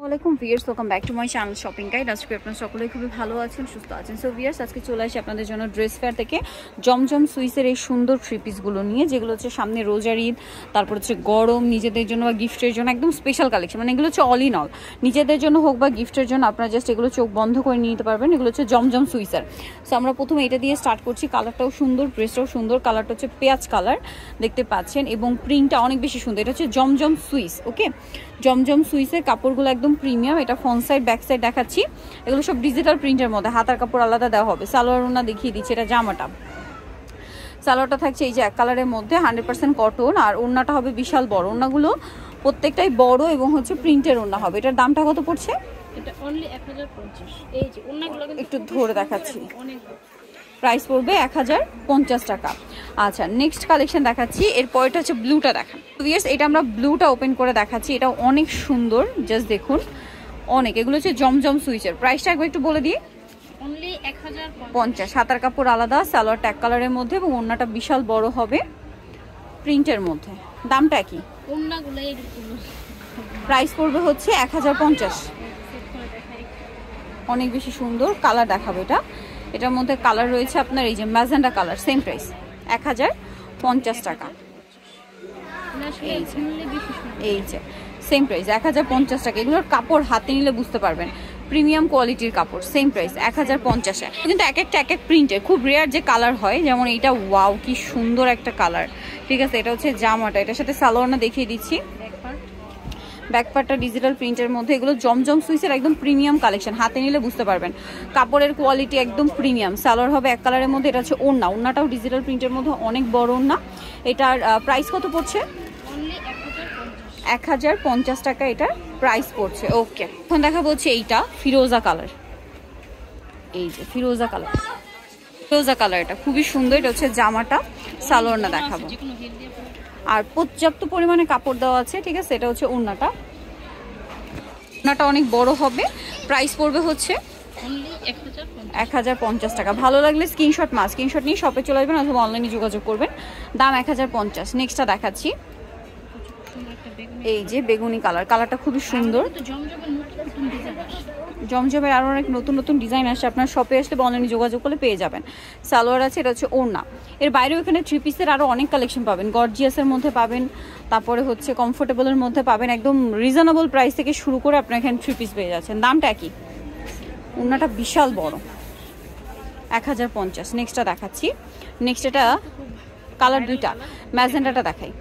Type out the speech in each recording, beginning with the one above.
আসসালামাইকুম viewers, welcome back to my channel shopping guide. আজকে আপনারা সকলেই খুবই ভালো আছেন, সুস্থ আছেন। সো ভিউয়ার্স, আজকে চলে আসি আপনাদের জন্য ড্রেস ফেয়ার থেকে জমজম সুইসের এই সুন্দর থ্রি পিসগুলো নিয়ে, যেগুলো হচ্ছে সামনে রোজার ঈদ, তারপর হচ্ছে গরম, নিজেদের জন্য বা গিফটের জন্য একদম স্পেশাল কালেকশন। মানে এগুলো হচ্ছে অল ইন অল, নিজেদের জন্য হোক বা গিফটের জন্য আপনারা জাস্ট এগুলো চোখ বন্ধ করে নিয়ে নিতে পারবেন। এগুলো হচ্ছে জমজম সুইসের। সো আমরা প্রথমে এটা দিয়ে স্টার্ট করছি। কালারটাও সুন্দর, ড্রেসটাও সুন্দর। কালারটা হচ্ছে পেঁয়াজ কালার দেখতে পাচ্ছেন এবং প্রিন্টটা অনেক বেশি সুন্দর। এটা হচ্ছে জমজম সুইস। ওকে, জমজম সুইসের কাপড়গুলো একদম প্রিমিয়াম। এটা ফ্রন্ট সাইড ব্যাক সাইড দেখাচ্ছি। এগুলো সব ডিজিটাল প্রিন্টের মধ্যে, হাতার কাপড় আলাদা দেওয়া হবে। সালোয়ার ওনা দেখিয়ে দিচ্ছি। এটা জামাটা, সালোয়ারটা থাকছে এই যে এক কালারের মধ্যে 100% কটন, আর ওড়নাটা হবে বিশাল বড়। ওড়নাগুলো প্রত্যেকটাই বড় এবং হচ্ছে প্রিন্টের ওড়না হবে। এটার দামটা কত পড়ছে? এটা অনলি 1050। এই যে ওড়নাগুলো একটু ধরে দেখাচ্ছি, প্রাইস পড়বে 1050 টাকা। আচ্ছা, নেক্সট কালেকশন দেখাচ্ছি। এরপর এটা হচ্ছে ব্লুটা দেখান। ভিউয়ার্স, এটা আমরা ব্লুটা ওপেন করে দেখাচ্ছি। এটা অনেক সুন্দর, জাস্ট দেখুন অনেক। এগুলো হচ্ছে জমজম সুইচের। প্রাইসটা একবার একটু বলে দিই। অনলি 1050। হাতার কাপড় আলাদা, সালোয়ার ট্যাগ কালারের মধ্যে এবং ওড়নাটা বিশাল বড় হবে প্রিন্টের মধ্যে। দামটা কি? ওড়নাগুলো এরকম। প্রাইস পড়বে হচ্ছে 1050। অনেক বেশি সুন্দর। কালার দেখাবো এটা। এটার মধ্যে কালার রয়েছে আপনার এই যে ম্যাজেন্ডা কালার। সেম প্রাইস 1050 টাকা। এই যে সেম প্রাইস 1050 টাকা। এগুলোর কাপড় হাতে নিলে বুঝতে পারবেন প্রিমিয়াম কোয়ালিটির কাপড়। সেম প্রাইস 1050-এ। কিন্তু এক একটা প্রিন্টের খুব রেয়ার যে কালার হয়, যেমন এইটা। ওয়াও, কি সুন্দর একটা কালার। ঠিক আছে, এটা হচ্ছে জামাটা। এটার সাথে সালোয়ারটা দেখিয়ে দিচ্ছি। ব্যাকপার্টটা ডিজিটাল প্রিন্টের মধ্যে। এগুলো জমজম সুইসের একদম প্রিমিয়াম কালেকশন, হাতে নিলে বুঝতে পারবেন কাপড়ের কোয়ালিটি একদম প্রিমিয়াম। সালোয়ার হবে এক কালারের মধ্যে। এটা হচ্ছে ওড়না, ওড়নাটাও ডিজিটাল প্রিন্টের মধ্যে অনেক বড় ওড়না। এটার প্রাইস কত পড়ছে? 1050 টাকা এটার প্রাইস পড়ছে। ওকে, এখন দেখা হচ্ছে এইটা ফিরোজা কালার। এই যে ফিরোজা কালার, ফিরোজা কালার এটা খুবই সুন্দর। এটা হচ্ছে জামাটা, সালোয়ারটা দেখাবো। আর পর্যাপ্ত পরিমাণে কাপড় দেওয়া আছে। ঠিক আছে, এটা হচ্ছে ওড়নাটা। ওড়নাটা অনেক বড় হবে। প্রাইস পড়বে হচ্ছে 1050 টাকা। ভালো লাগলে স্ক্রিনশট নিয়ে শপে চলে আসবেন অথবা অনলাইনে যোগাযোগ করবেন। দাম 1050। নেক্সটটা দেখাচ্ছি। এই যে বেগুনি কালার। কালারটা খুবই সুন্দর। জমজমের আরো অনেক নতুন নতুন ডিজাইন আসছে। আপনার শপে আসলে বা অনলাইনে যোগাযোগ করলে পেয়ে যাবেন। সালোয়ার আছে। এটা হচ্ছে ওড়না। এর বাইরেও এখানে থ্রি পিসের আরো অনেক কালেকশন পাবেন। গর্জিয়াসের মধ্যে পাবেন, তারপরে হচ্ছে কমফোর্টেবলের মধ্যে পাবেন। একদম রিজনেবল প্রাইস থেকে শুরু করে আপনার এখানে থ্রি পিস পেয়ে যাচ্ছেন। দামটা কি? ওড়নাটা বিশাল বড়, 1050। নেক্সটটা দেখাচ্ছি। নেক্সট এটা কালার দুইটা, ম্যাজেন্ডাটা দেখাই।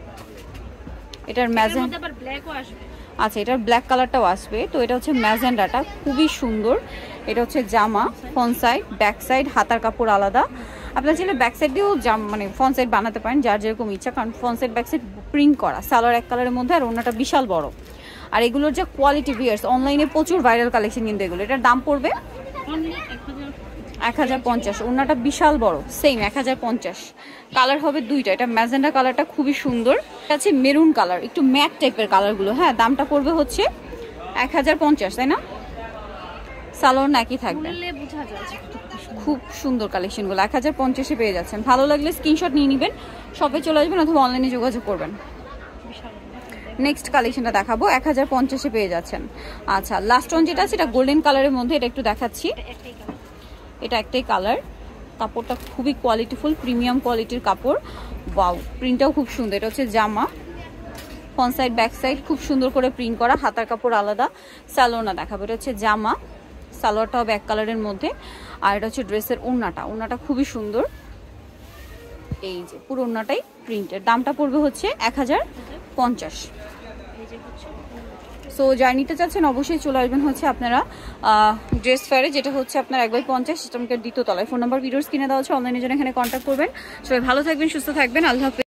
এটার ম্যাজেন্ডা আচ্ছা, এটার ব্ল্যাক কালারটাও আসবে। তো এটা হচ্ছে ম্যাজেন্ডাটা, খুবই সুন্দর। এটা হচ্ছে জামা, ফ্রন্ট সাইড ব্যাক সাইড, হাতার কাপড় আলাদা। আপনার চাইলে ব্যাক সাইড দিয়েও মানে ফ্রন্ট সাইড বানাতে পারেন, যার যেরকম ইচ্ছা, কারণ front side back side print করা। সালোয়ার এক কালারের মধ্যে, আর ওড়নাটা বিশাল বড়। আর এগুলোর যে কোয়ালিটি, ভিউয়ার্স অনলাইনে প্রচুর ভাইরাল কালেকশন কিন্তু এগুলো। এটার দাম পড়বে 1050। ওড়নাটা বিশাল বড়, সেম 1050। কালার হবে দুইটা। এটা ম্যাজেন্ডা কালারটা খুবই সুন্দর। এটা আছে মেরুন কালার, একটু ম্যাট টাইপের কালারগুলো। হ্যাঁ, দামটা পড়বে হচ্ছে 1050, তাই না? সালোয়ার নাকি থাকবে। খুব সুন্দর কালেকশনগুলো 1050-এ পেয়ে যাচ্ছেন। ভালো লাগলে স্ক্রিনশট নিয়ে নেবেন, শপে চলে আসবেন অথবা অনলাইনে যোগাযোগ করবেন। নেক্সট কালেকশনটা দেখাবো, 1050-এ পেয়ে যাচ্ছেন। আচ্ছা, লাস্ট ওয়ান যেটা আছে এটা গোল্ডেন কালারের মধ্যে। এটা একটু দেখাচ্ছি। এটা একটাই কালার। কাপড়টা খুবই কোয়ালিটিফুল, প্রিমিয়াম কোয়ালিটির কাপড়। ওয়াও, প্রিন্টটাও খুব সুন্দর। এটা হচ্ছে জামা, ফ্রন্ট সাইড ব্যাক সাইড খুব সুন্দর করে প্রিন্ট করা, হাতার কাপড় আলাদা। সালোয়ারটা দেখাবো। এটা হচ্ছে জামা, সালোয়ারটা হবে এক কালারের মধ্যে। আর এটা হচ্ছে ড্রেসের ওড়নাটা। ওড়নাটা খুবই সুন্দর। এই যে পুরো ওড়নাটাই প্রিন্টের। দামটা পড়বে হচ্ছে 1050। সো যারা নিতে চাচ্ছেন অবশ্যই চলে আসবেন হচ্ছে আপনারা ড্রেস ফেয়ারে, যেটা হচ্ছে আপনার 1/50 সিস্টেমকে দ্বিতীয় তলায়। ফোন নাম্বার ভিডিওস কিনে দেওয়া হচ্ছে, অনলাইনে জন্য এখানে কন্ট্যাক্ট করবেন। সবাই ভালো থাকবেন, সুস্থ থাকবেন। আল্লাহ হাফেজ।